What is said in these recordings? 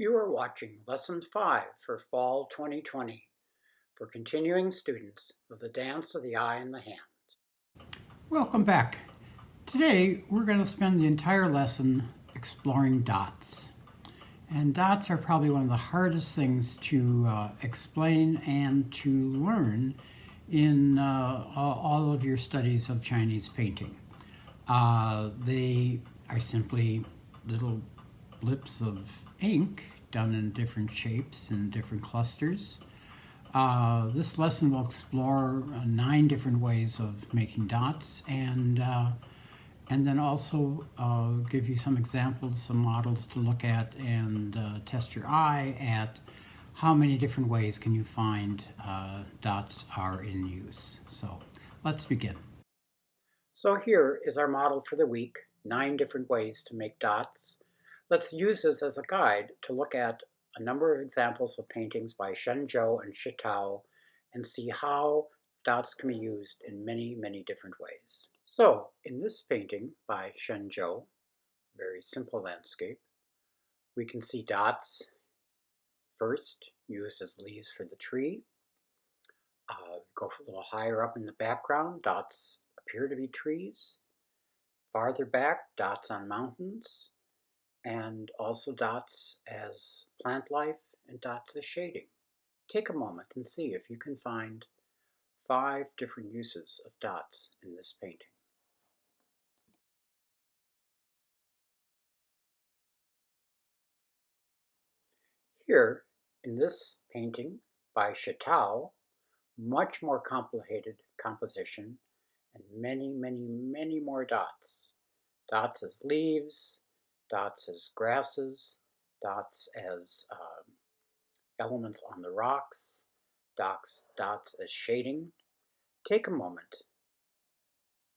You are watching Lesson 5 for Fall 2020 for continuing students of the Dance of the Eye and the Hand. Welcome back. Today we're going to spend the entire lesson exploring dots. And dots are probably one of the hardest things to explain and to learn in all of your studies of Chinese painting. They are simply little blips of ink done in different shapes and different clusters. This lesson will explore 9 different ways of making dots and then also give you some examples, some models to look at and test your eye at how many different ways can you find dots are in use. So let's begin. So here is our model for the week, 9 different ways to make dots. Let's use this as a guide to look at a number of examples of paintings by Shenzhou and Shitao and see how dots can be used in many, many different ways. So in this painting by Shenzhou, very simple landscape, we can see dots first used as leaves for the tree. Go a little higher up in the background, dots appear to be trees. Farther back, dots on mountains, and also dots as plant life and dots as shading. Take a moment and see if you can find 5 different uses of dots in this painting. Here, in this painting by Shitao, much more complicated composition and many, many, many more dots. Dots as leaves, dots as grasses, dots as elements on the rocks, dots as shading. Take a moment,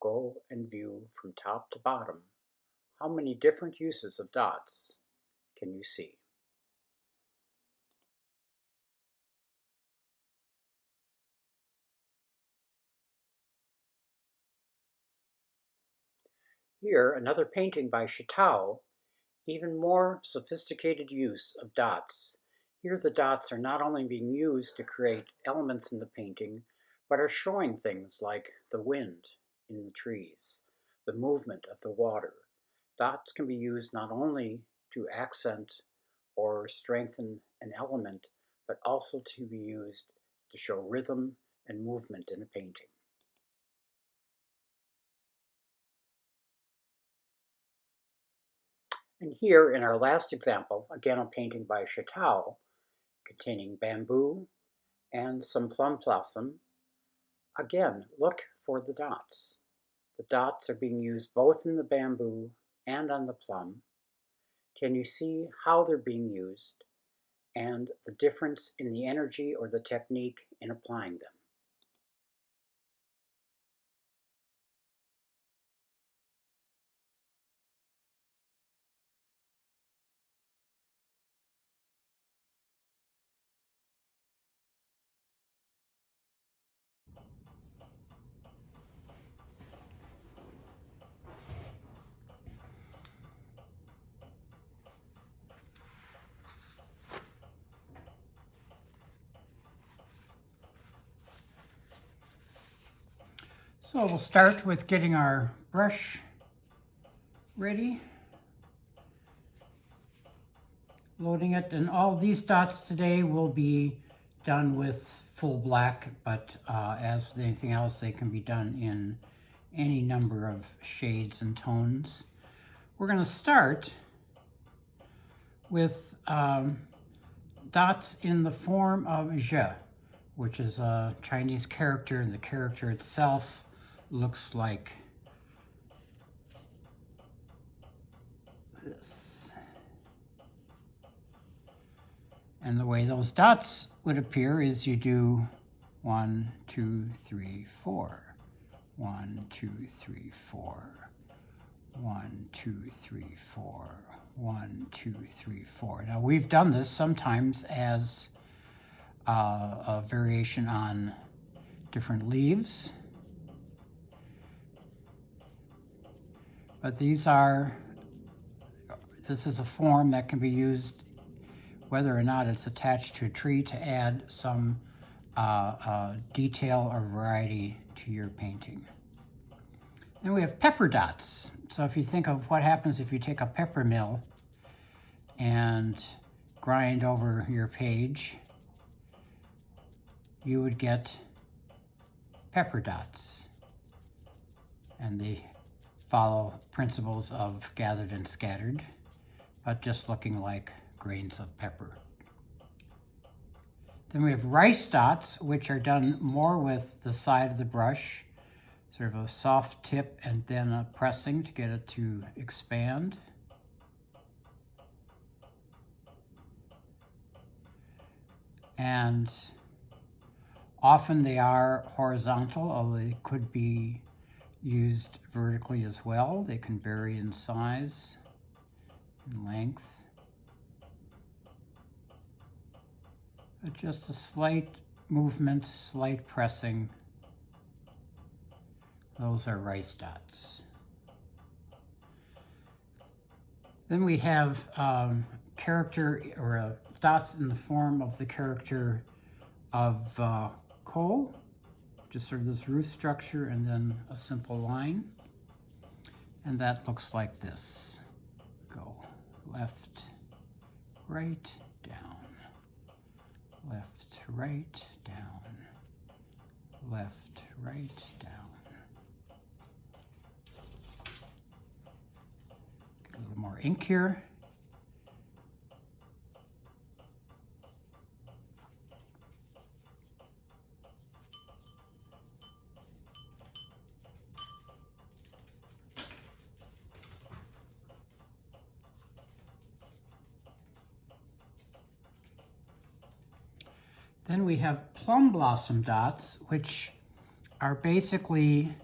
go and view from top to bottom how many different uses of dots can you see. Here, another painting by Shitao, even more sophisticated use of dots. Here the dots are not only being used to create elements in the painting, but are showing things like the wind in the trees, the movement of the water. Dots can be used not only to accent or strengthen an element, but also to be used to show rhythm and movement in a painting. And here in our last example, again a painting by Shitao, containing bamboo and some plum blossom. Again, look for the dots. The dots are being used both in the bamboo and on the plum. Can you see how they're being used and the difference in the energy or the technique in applying them? So we'll start with getting our brush ready, loading it, and all these dots today will be done with full black, but as with anything else, they can be done in any number of shades and tones. We're going to start with dots in the form of zhe, which is a Chinese character, and the character itself looks like this. And the way those dots would appear is you do 1, 2, 3, 4. 1, 2, 3, 4. 1, 2, 3, 4. 1, 2, 3, 4. Now we've done this sometimes as a variation on different leaves. But this is a form that can be used whether or not it's attached to a tree to add some detail or variety to your painting. Then we have pepper dots. So if you think of what happens if you take a pepper mill and grind over your page, you would get pepper dots. And they follow principles of gathered and scattered, but just looking like grains of pepper. Then we have rice dots, which are done more with the side of the brush, sort of a soft tip and then a pressing to get it to expand. And often they are horizontal, although they could be used vertically as well. They can vary in size and length. But just a slight movement, slight pressing. Those are rice dots. Then we have character or dots in the form of the character of coal, just sort of this roof structure and then a simple line. And that looks like this. Go left, right, down. Left, right, down. Left, right, down. Get a little more ink here. Then we have plum blossom dots, which are basically,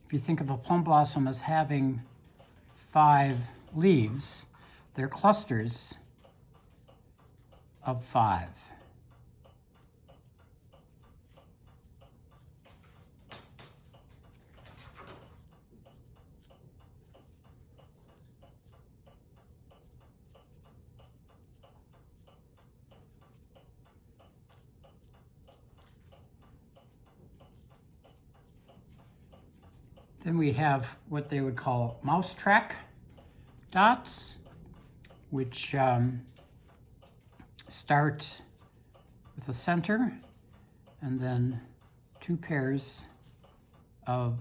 if you think of a plum blossom as having 5 leaves, they're clusters of 5. Then we have what they would call mousetrack dots, which start with a center and then 2 pairs of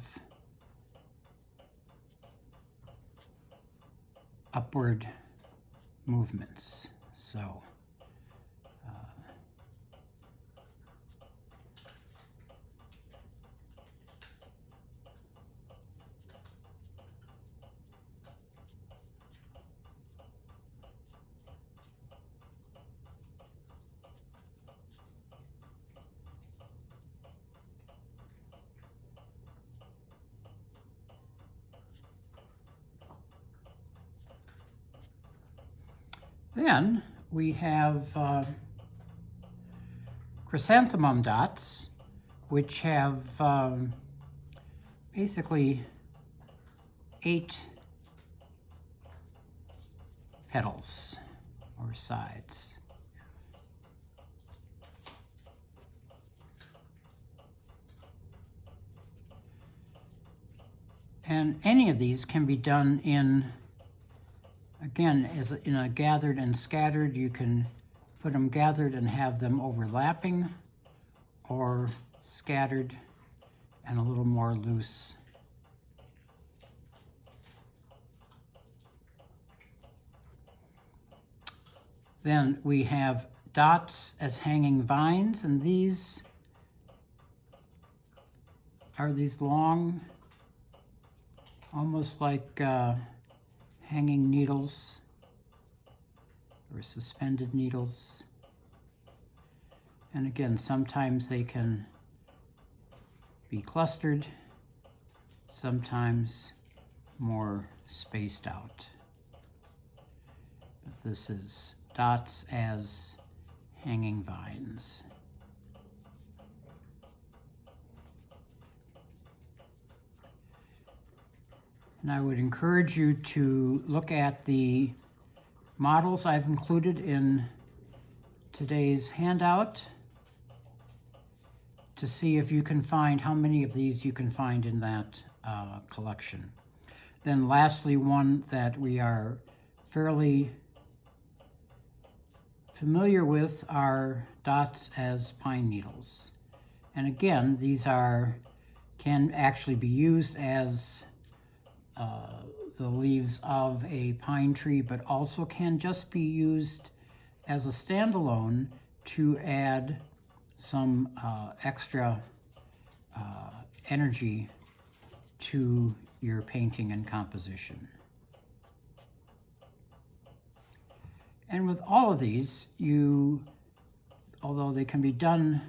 upward movements. So then we have chrysanthemum dots, which have basically 8 petals or sides. And any of these can be done in, again, as in a gathered and scattered. You can put them gathered and have them overlapping, or scattered and a little more loose. Then we have dots as hanging vines, and these are these long, almost like hanging needles or suspended needles. And again, sometimes they can be clustered, sometimes more spaced out. But this is dots as hanging vines. And I would encourage you to look at the models I've included in today's handout to see if you can find how many of these you can find in that collection. Then lastly, one that we are fairly familiar with are dots as pine needles. And again, these can actually be used as the leaves of a pine tree, but also can just be used as a standalone to add some extra energy to your painting and composition. And with all of these, although they can be done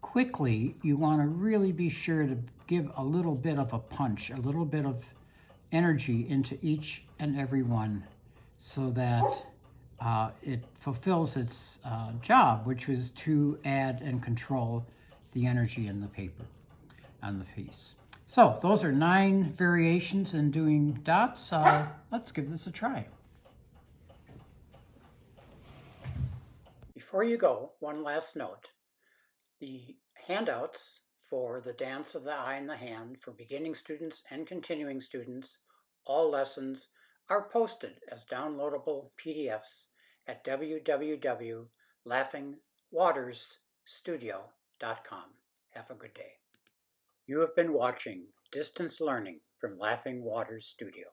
quickly, you want to really be sure to give a little bit of a punch, a little bit of energy into each and every one so that it fulfills its job, which is to add and control the energy in the paper on the piece. So those are 9 variations in doing dots. Let's give this a try. Before you go, one last note. The handouts for the Dance of the Eye and the Hand for beginning students and continuing students, all lessons, are posted as downloadable PDFs at www.laughingwatersstudio.com. Have a good day. You have been watching Distance Learning from Laughing Waters Studio.